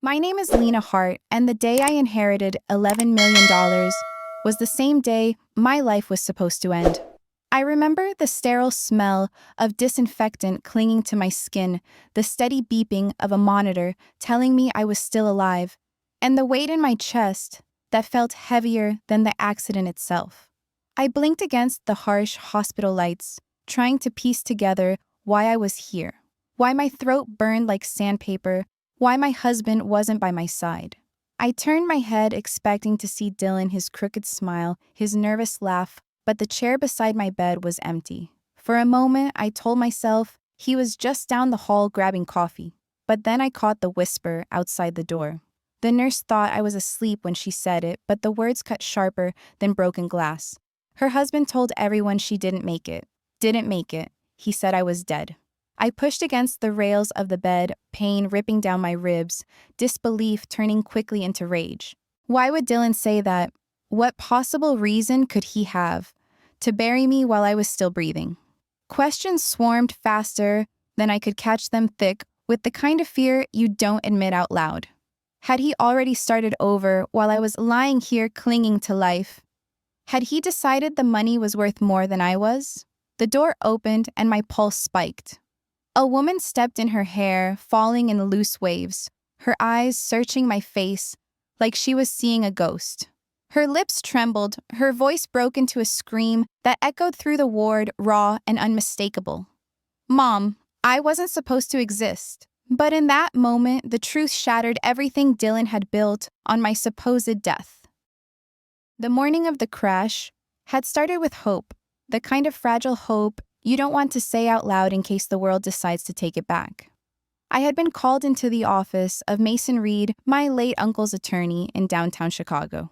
My name is Lena Hart, and the day I inherited $11 million was the same day my life was supposed to end. I remember the sterile smell of disinfectant clinging to my skin, the steady beeping of a monitor telling me I was still alive, and the weight in my chest that felt heavier than the accident itself. I blinked against the harsh hospital lights, trying to piece together why I was here, why my throat burned like sandpaper, why my husband wasn't by my side. I turned my head expecting to see Dylan, his crooked smile, his nervous laugh, but the chair beside my bed was empty. For a moment, I told myself he was just down the hall grabbing coffee. But then I caught the whisper outside the door. The nurse thought I was asleep when she said it, but the words cut sharper than broken glass. Her husband told everyone she didn't make it. Didn't make it. He said I was dead. I pushed against the rails of the bed, pain ripping down my ribs, disbelief turning quickly into rage. Why would Dylan say that? What possible reason could he have to bury me while I was still breathing? Questions swarmed faster than I could catch them, thick with the kind of fear you don't admit out loud. Had he already started over while I was lying here clinging to life? Had he decided the money was worth more than I was? The door opened and my pulse spiked. A woman stepped in, her hair falling in loose waves, her eyes searching my face like she was seeing a ghost. Her lips trembled, her voice broke into a scream that echoed through the ward, raw and unmistakable. Mom, I wasn't supposed to exist. But in that moment, the truth shattered everything Dylan had built on my supposed death. The morning of the crash had started with hope, the kind of fragile hope you don't want to say out loud in case the world decides to take it back. I had been called into the office of Mason Reed, my late uncle's attorney in downtown Chicago.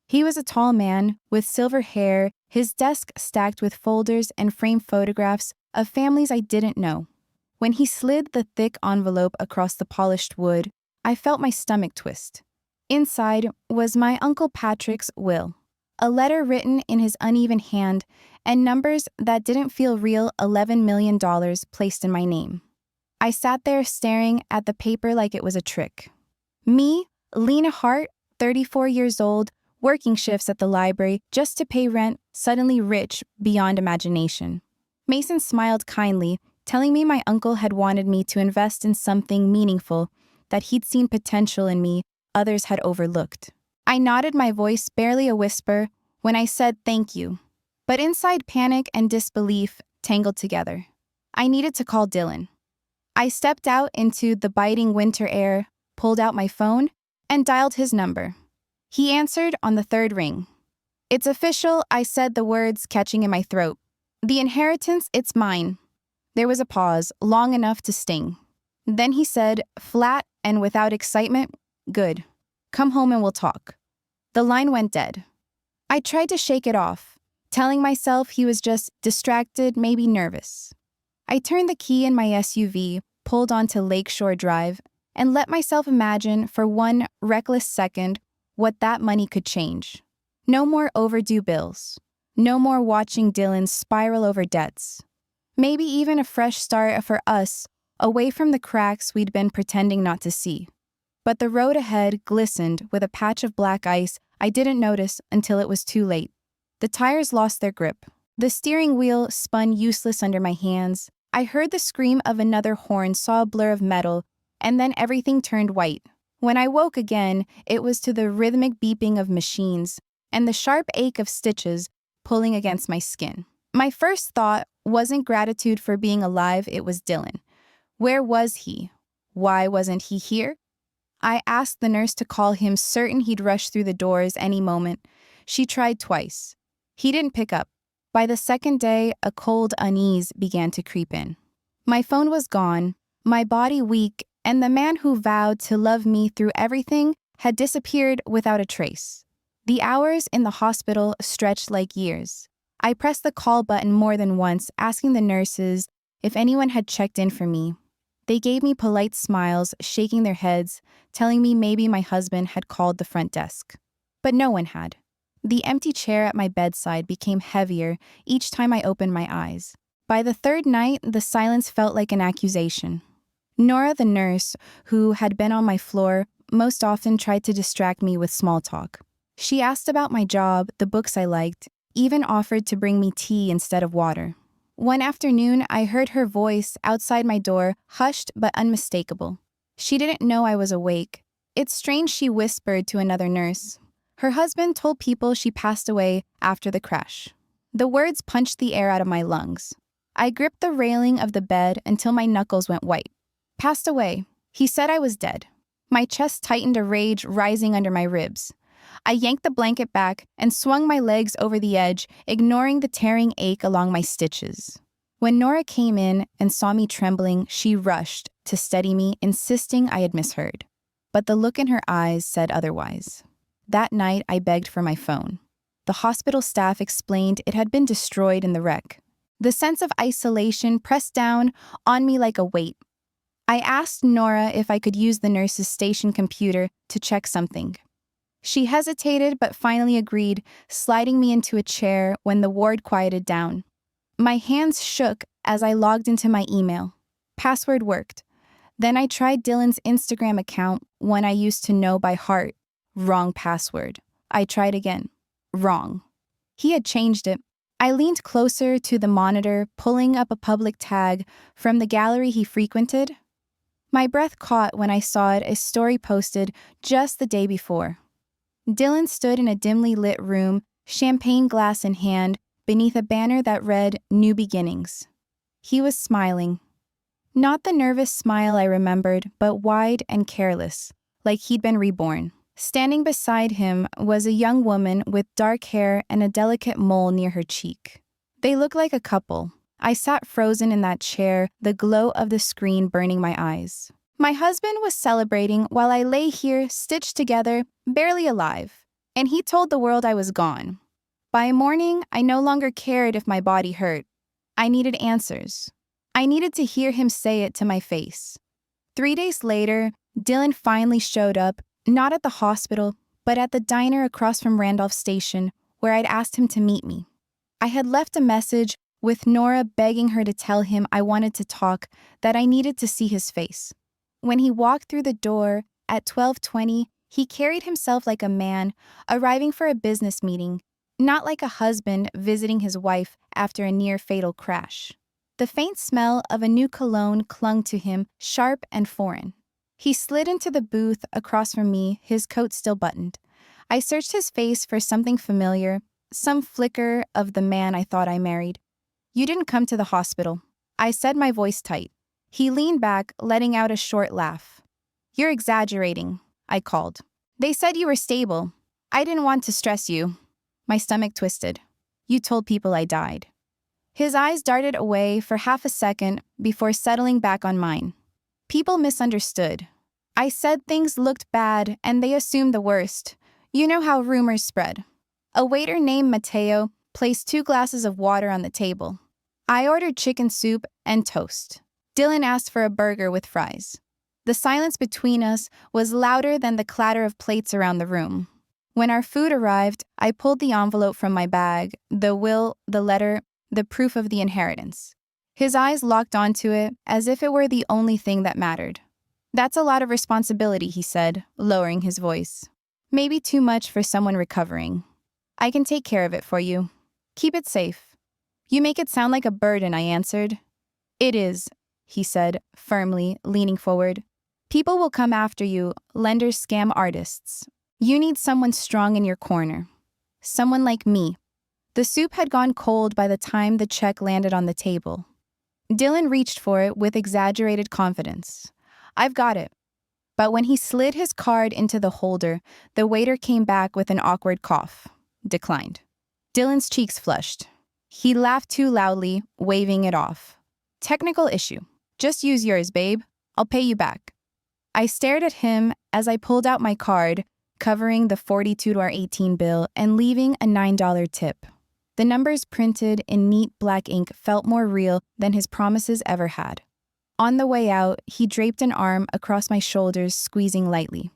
He was a tall man with silver hair, his desk stacked with folders and framed photographs of families I didn't know. When he slid the thick envelope across the polished wood, I felt my stomach twist. Inside was my Uncle Patrick's will, a letter written in his uneven hand, and numbers that didn't feel real. $11 million placed in my name. I sat there staring at the paper like it was a trick. Me, Lena Hart, 34 years old, working shifts at the library just to pay rent, suddenly rich beyond imagination. Mason smiled kindly, telling me my uncle had wanted me to invest in something meaningful, that he'd seen potential in me others had overlooked. I nodded, my voice barely a whisper, when I said thank you. But inside, panic and disbelief tangled together. I needed to call Dylan. I stepped out into the biting winter air, pulled out my phone, and dialed his number. He answered on the third ring. It's official, I said, the words catching in my throat. The inheritance, it's mine. There was a pause, long enough to sting. Then he said, flat and without excitement, good. Come home and we'll talk. The line went dead. I tried to shake it off, telling myself he was just distracted, maybe nervous. I turned the key in my SUV, pulled onto Lakeshore Drive, and let myself imagine for one reckless second what that money could change. No more overdue bills. No more watching Dylan spiral over debts. Maybe even a fresh start for us, away from the cracks we'd been pretending not to see. But the road ahead glistened with a patch of black ice I didn't notice until it was too late. The tires lost their grip. The steering wheel spun useless under my hands. I heard the scream of another horn, saw a blur of metal, and then everything turned white. When I woke again, it was to the rhythmic beeping of machines and the sharp ache of stitches pulling against my skin. My first thought wasn't gratitude for being alive, it was Dylan. Where was he? Why wasn't he here? I asked the nurse to call him, certain he'd rush through the doors any moment. She tried twice. He didn't pick up. By the second day, a cold unease began to creep in. My phone was gone, my body weak, and the man who vowed to love me through everything had disappeared without a trace. The hours in the hospital stretched like years. I pressed the call button more than once, asking the nurses if anyone had checked in for me. They gave me polite smiles, shaking their heads, telling me maybe my husband had called the front desk. But no one had. The empty chair at my bedside became heavier each time I opened my eyes. By the third night, the silence felt like an accusation. Nora, the nurse, who had been on my floor, most often tried to distract me with small talk. She asked about my job, the books I liked, even offered to bring me tea instead of water. One afternoon, I heard her voice outside my door, hushed but unmistakable. She didn't know I was awake. It's strange, she whispered to another nurse. Her husband told people she passed away after the crash. The words punched the air out of my lungs. I gripped the railing of the bed until my knuckles went white. Passed away. He said I was dead. My chest tightened, a rage rising under my ribs. I yanked the blanket back and swung my legs over the edge, ignoring the tearing ache along my stitches. When Nora came in and saw me trembling, she rushed to steady me, insisting I had misheard. But the look in her eyes said otherwise. That night, I begged for my phone. The hospital staff explained it had been destroyed in the wreck. The sense of isolation pressed down on me like a weight. I asked Nora if I could use the nurse's station computer to check something. She hesitated but finally agreed, sliding me into a chair when the ward quieted down. My hands shook as I logged into my email. Password worked. Then I tried Dylan's Instagram account, one I used to know by heart. Wrong password. I tried again. Wrong. He had changed it. I leaned closer to the monitor, pulling up a public tag from the gallery he frequented. My breath caught when I saw it, a story posted just the day before. Dylan stood in a dimly lit room, champagne glass in hand, beneath a banner that read, "New Beginnings." He was smiling. Not the nervous smile I remembered, but wide and careless, like he'd been reborn. Standing beside him was a young woman with dark hair and a delicate mole near her cheek. They looked like a couple. I sat frozen in that chair, the glow of the screen burning my eyes. My husband was celebrating while I lay here, stitched together, barely alive, and he told the world I was gone. By morning, I no longer cared if my body hurt. I needed answers. I needed to hear him say it to my face. 3 days later, Dylan finally showed up, not at the hospital, but at the diner across from Randolph Station, where I'd asked him to meet me. I had left a message with Nora begging her to tell him I wanted to talk, that I needed to see his face. When he walked through the door at 12:20, he carried himself like a man arriving for a business meeting, not like a husband visiting his wife after a near-fatal crash. The faint smell of a new cologne clung to him, sharp and foreign. He slid into the booth across from me, his coat still buttoned. I searched his face for something familiar, some flicker of the man I thought I married. "You didn't come to the hospital," I said, my voice tight. He leaned back, letting out a short laugh. "You're exaggerating," I called. "They said you were stable. I didn't want to stress you." My stomach twisted. "You told people I died." His eyes darted away for half a second before settling back on mine. "People misunderstood. I said things looked bad and they assumed the worst. You know how rumors spread." A waiter named Mateo placed 2 glasses of water on the table. I ordered chicken soup and toast. Dylan asked for a burger with fries. The silence between us was louder than the clatter of plates around the room. When our food arrived, I pulled the envelope from my bag, the will, the letter, the proof of the inheritance. His eyes locked onto it as if it were the only thing that mattered. "That's a lot of responsibility," he said, lowering his voice. "Maybe too much for someone recovering. I can take care of it for you. Keep it safe." "You make it sound like a burden," I answered. "It is," he said, firmly, leaning forward. "People will come after you, lenders scam artists. You need someone strong in your corner. Someone like me." The soup had gone cold by the time the check landed on the table. Dylan reached for it with exaggerated confidence. "I've got it." But when he slid his card into the holder, the waiter came back with an awkward cough. Declined. Dylan's cheeks flushed. He laughed too loudly, waving it off. "Technical issue. Just use yours, babe. I'll pay you back." I stared at him as I pulled out my card, covering the $42.18 bill and leaving a $9 tip. The numbers printed in neat black ink felt more real than his promises ever had. On the way out, he draped an arm across my shoulders, squeezing lightly.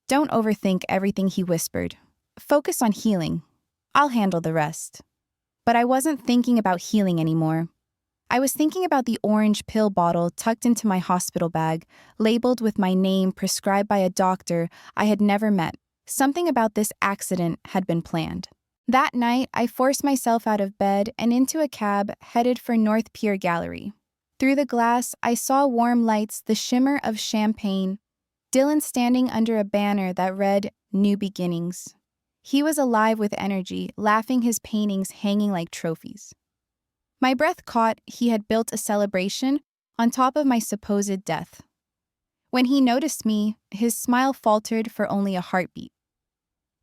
"Don't overthink everything," he whispered. "Focus on healing. I'll handle the rest." But I wasn't thinking about healing anymore. I was thinking about the orange pill bottle tucked into my hospital bag, labeled with my name prescribed by a doctor I had never met. Something about this accident had been planned. That night, I forced myself out of bed and into a cab headed for North Pier Gallery. Through the glass, I saw warm lights, the shimmer of champagne, Dylan standing under a banner that read, "New Beginnings." He was alive with energy, laughing, his paintings hanging like trophies. My breath caught. He had built a celebration on top of my supposed death. When he noticed me, his smile faltered for only a heartbeat.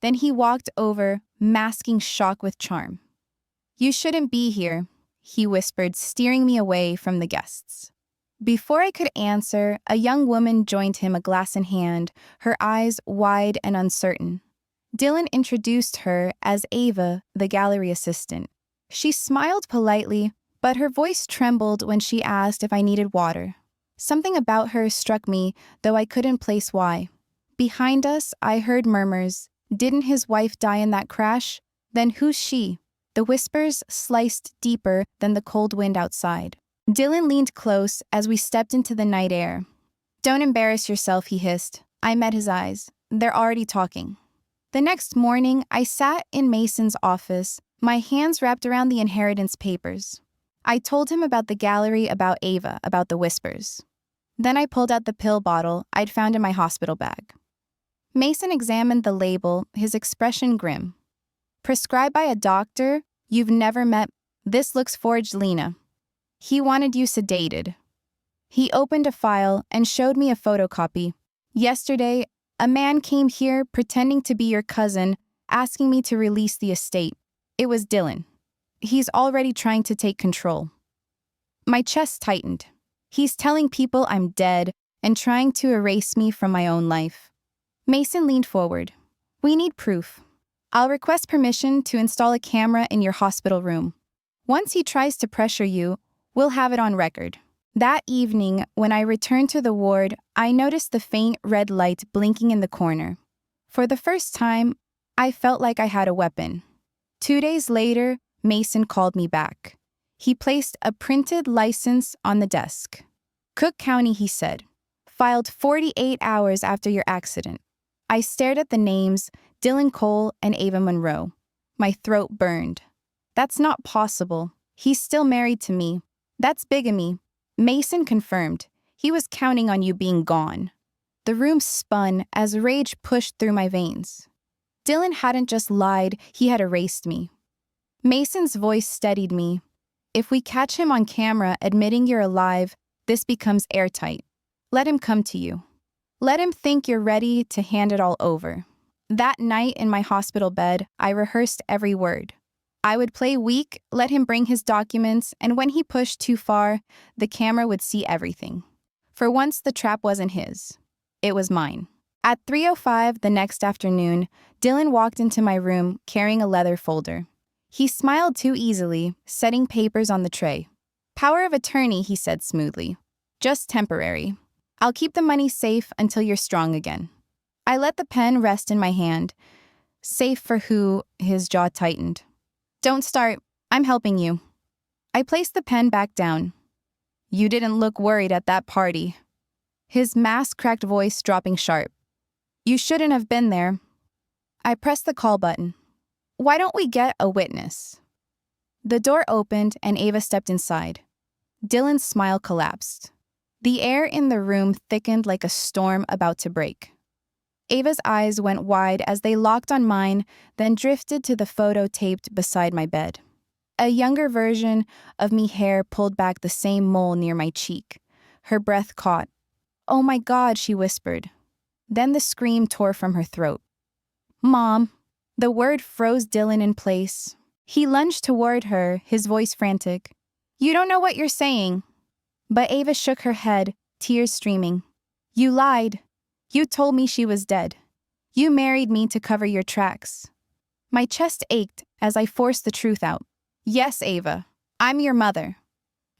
Then he walked over, masking shock with charm. "You shouldn't be here," he whispered, steering me away from the guests. Before I could answer, a young woman joined him, a glass in hand, her eyes wide and uncertain. Dylan introduced her as Ava, the gallery assistant. She smiled politely, but her voice trembled when she asked if I needed water. Something about her struck me, though I couldn't place why. Behind us, I heard murmurs. Didn't his wife die in that crash? Then who's she? The whispers sliced deeper than the cold wind outside. Dylan leaned close as we stepped into the night air. "Don't embarrass yourself," he hissed. I met his eyes. "They're already talking." The next morning, I sat in Mason's office, my hands wrapped around the inheritance papers. I told him about the gallery, about Ava, about the whispers. Then I pulled out the pill bottle I'd found in my hospital bag. Mason examined the label, his expression grim. "Prescribed by a doctor you've never met. This looks forged, Lena. He wanted you sedated." He opened a file and showed me a photocopy. "Yesterday, a man came here pretending to be your cousin, asking me to release the estate. It was Dylan. He's already trying to take control." My chest tightened. He's telling people I'm dead and trying to erase me from my own life. Mason leaned forward. "We need proof. I'll request permission to install a camera in your hospital room. Once he tries to pressure you, we'll have it on record." That evening, when I returned to the ward, I noticed the faint red light blinking in the corner. For the first time, I felt like I had a weapon. 2 days later, Mason called me back. He placed a printed license on the desk. "Cook County," he said. "Filed 48 hours after your accident." I stared at the names, Dylan Cole and Ava Monroe. My throat burned. "That's not possible. He's still married to me. That's bigamy." Mason confirmed. "He was counting on you being gone." The room spun as rage pushed through my veins. Dylan hadn't just lied, he had erased me. Mason's voice steadied me. "If we catch him on camera admitting you're alive, this becomes airtight. Let him come to you. Let him think you're ready to hand it all over." That night in my hospital bed, I rehearsed every word. I would play weak, let him bring his documents, and when he pushed too far, the camera would see everything. For once, the trap wasn't his. It was mine. At 3:05 the next afternoon, Dylan walked into my room carrying a leather folder. He smiled too easily, setting papers on the tray. "Power of attorney," he said smoothly. "Just temporary. I'll keep the money safe until you're strong again." I let the pen rest in my hand. "Safe for who?" His jaw tightened. "Don't start. I'm helping you." I placed the pen back down. "You didn't look worried at that party." His mask-cracked voice dropping sharp. "You shouldn't have been there." I pressed the call button. "Why don't we get a witness?" The door opened and Ava stepped inside. Dylan's smile collapsed. The air in the room thickened like a storm about to break. Ava's eyes went wide as they locked on mine, then drifted to the photo taped beside my bed. A younger version of me, hair pulled back, the same mole near my cheek. Her breath caught. "Oh my God," she whispered. Then the scream tore from her throat. "Mom." The word froze Dylan in place. He lunged toward her, his voice frantic. "You don't know what you're saying." But Ava shook her head, tears streaming. "You lied. You told me she was dead. You married me to cover your tracks." My chest ached as I forced the truth out. "Yes, Ava, I'm your mother."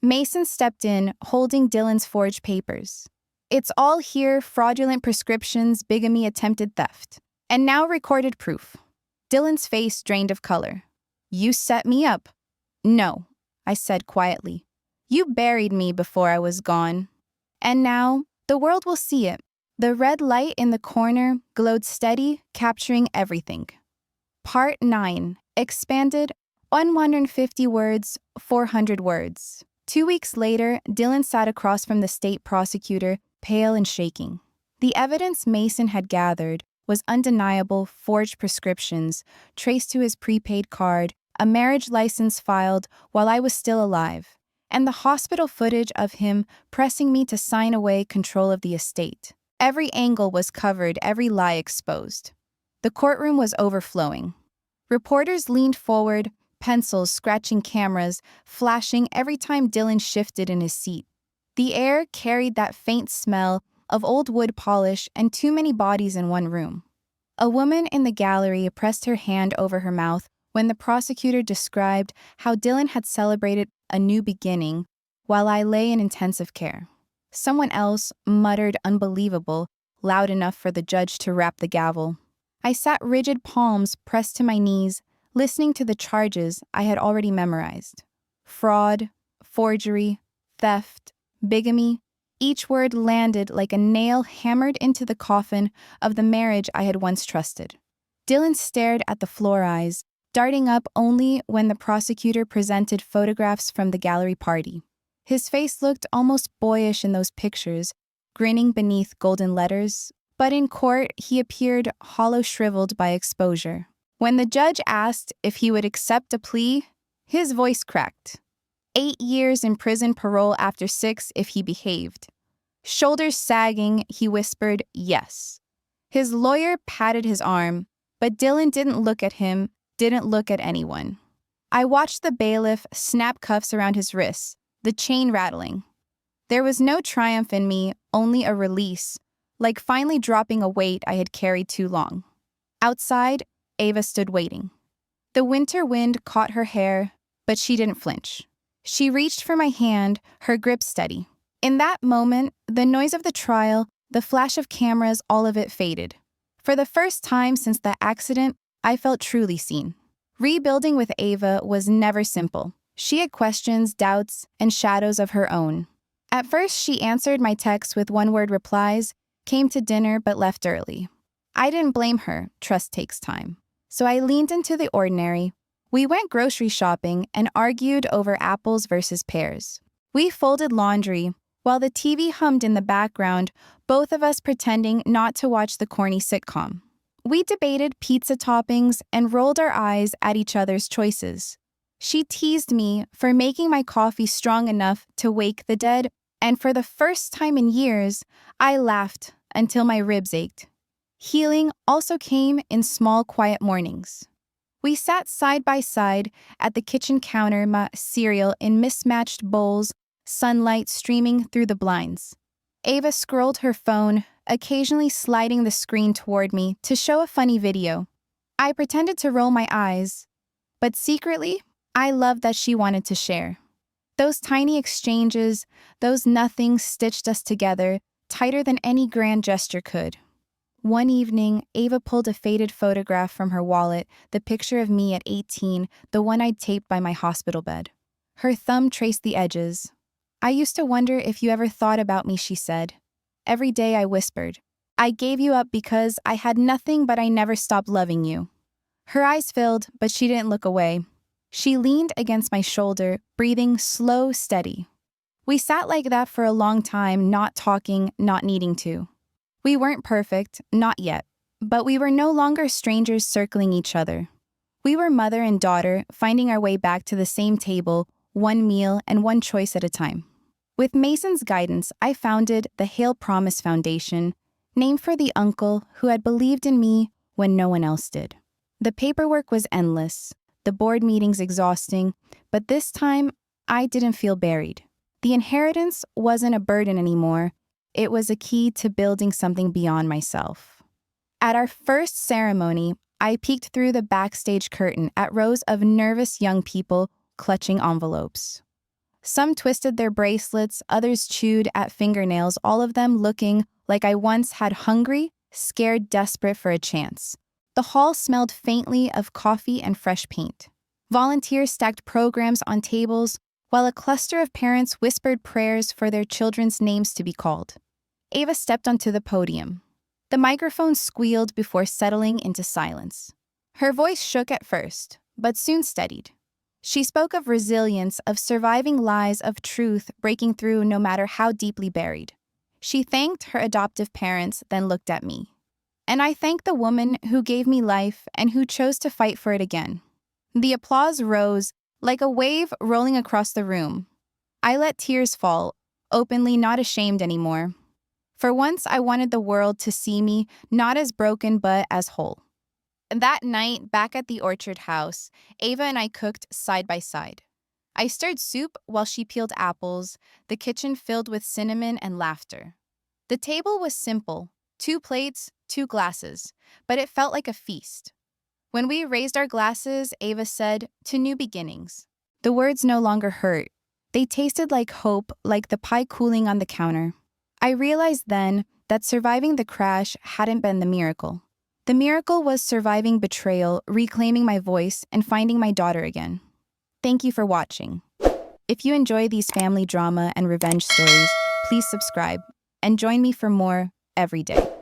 Mason stepped in, holding Dylan's forged papers. "It's all here, fraudulent prescriptions, bigamy, attempted theft. And now recorded proof." Dylan's face drained of color. "You set me up." "No," I said quietly. You buried me before I was gone. And now, the world will see it. The red light in the corner glowed steady, capturing everything. Part 9. Expanded 150 words, 400 words. 2 weeks later, Dylan sat across from the state prosecutor, pale and shaking. The evidence Mason had gathered was undeniable: forged prescriptions, traced to his prepaid card, a marriage license filed while I was still alive, and the hospital footage of him pressing me to sign away control of the estate. Every angle was covered, every lie exposed. The courtroom was overflowing. Reporters leaned forward, pencils scratching cameras, flashing every time Dylan shifted in his seat. The air carried that faint smell of old wood polish and too many bodies in one room. A woman in the gallery pressed her hand over her mouth when the prosecutor described how Dylan had celebrated a new beginning while I lay in intensive care. Someone else muttered unbelievable, loud enough for the judge to rap the gavel. I sat rigid, palms pressed to my knees, listening to the charges I had already memorized. Fraud, forgery, theft, bigamy. Each word landed like a nail hammered into the coffin of the marriage I had once trusted. Dylan stared at the floor, eyes darting up only when the prosecutor presented photographs from the gallery party. His face looked almost boyish in those pictures, grinning beneath golden letters, but in court he appeared hollow, shriveled by exposure. When the judge asked if he would accept a plea, his voice cracked. 8 years in prison, parole after 6 if he behaved. Shoulders sagging, he whispered, yes. His lawyer patted his arm, but Dylan didn't look at him, didn't look at anyone. I watched the bailiff snap cuffs around his wrists, the chain rattling. There was no triumph in me, only a release, like finally dropping a weight I had carried too long. Outside, Ava stood waiting. The winter wind caught her hair, but she didn't flinch. She reached for my hand, her grip steady. In that moment, the noise of the trial, the flash of cameras, all of it faded. For the first time since that accident, I felt truly seen. Rebuilding with Ava was never simple. She had questions, doubts, and shadows of her own. At first, she answered my texts with one-word replies, came to dinner but left early. I didn't blame her. Trust takes time. So I leaned into the ordinary. We went grocery shopping and argued over apples versus pears. We folded laundry, while the TV hummed in the background, both of us pretending not to watch the corny sitcom. We debated pizza toppings and rolled our eyes at each other's choices. She teased me for making my coffee strong enough to wake the dead, and for the first time in years, I laughed until my ribs ached. Healing also came in small, quiet mornings. We sat side by side at the kitchen counter, my cereal in mismatched bowls, sunlight streaming through the blinds. Ava scrolled her phone, occasionally sliding the screen toward me to show a funny video. I pretended to roll my eyes, but secretly, I loved that she wanted to share. Those tiny exchanges, those nothings stitched us together, tighter than any grand gesture could. One evening, Ava pulled a faded photograph from her wallet, the picture of me at 18, the one I'd taped by my hospital bed. Her thumb traced the edges. I used to wonder if you ever thought about me, she said. Every day I whispered. I gave you up because I had nothing, but I never stopped loving you. Her eyes filled, but she didn't look away. She leaned against my shoulder, breathing slow, steady. We sat like that for a long time, not talking, not needing to. We weren't perfect, not yet, but we were no longer strangers circling each other. We were mother and daughter, finding our way back to the same table, one meal and one choice at a time. With Mason's guidance, I founded the Hail Promise Foundation, named for the uncle who had believed in me when no one else did. The paperwork was endless, the board meetings exhausting, but this time, I didn't feel buried. The inheritance wasn't a burden anymore. It was a key to building something beyond myself. At our first ceremony, I peeked through the backstage curtain at rows of nervous young people clutching envelopes. Some twisted their bracelets, others chewed at fingernails, all of them looking like I once had hungry, scared, desperate for a chance. The hall smelled faintly of coffee and fresh paint. Volunteers stacked programs on tables, while a cluster of parents whispered prayers for their children's names to be called. Ava stepped onto the podium. The microphone squealed before settling into silence. Her voice shook at first, but soon steadied. She spoke of resilience, of surviving lies, of truth breaking through no matter how deeply buried. She thanked her adoptive parents, then looked at me. And I thanked the woman who gave me life and who chose to fight for it again. The applause rose, like a wave rolling across the room. I let tears fall, openly, not ashamed anymore. For once, I wanted the world to see me not as broken but as whole. That night, back at the orchard house, Ava and I cooked side by side. I stirred soup while she peeled apples, the kitchen filled with cinnamon and laughter. The table was simple, 2 plates, 2 glasses, but it felt like a feast. When we raised our glasses, Ava said, "To new beginnings." The words no longer hurt. They tasted like hope, like the pie cooling on the counter. I realized then that surviving the crash hadn't been the miracle. The miracle was surviving betrayal, reclaiming my voice, and finding my daughter again. Thank you for watching. If you enjoy these family drama and revenge stories, please subscribe and join me for more every day.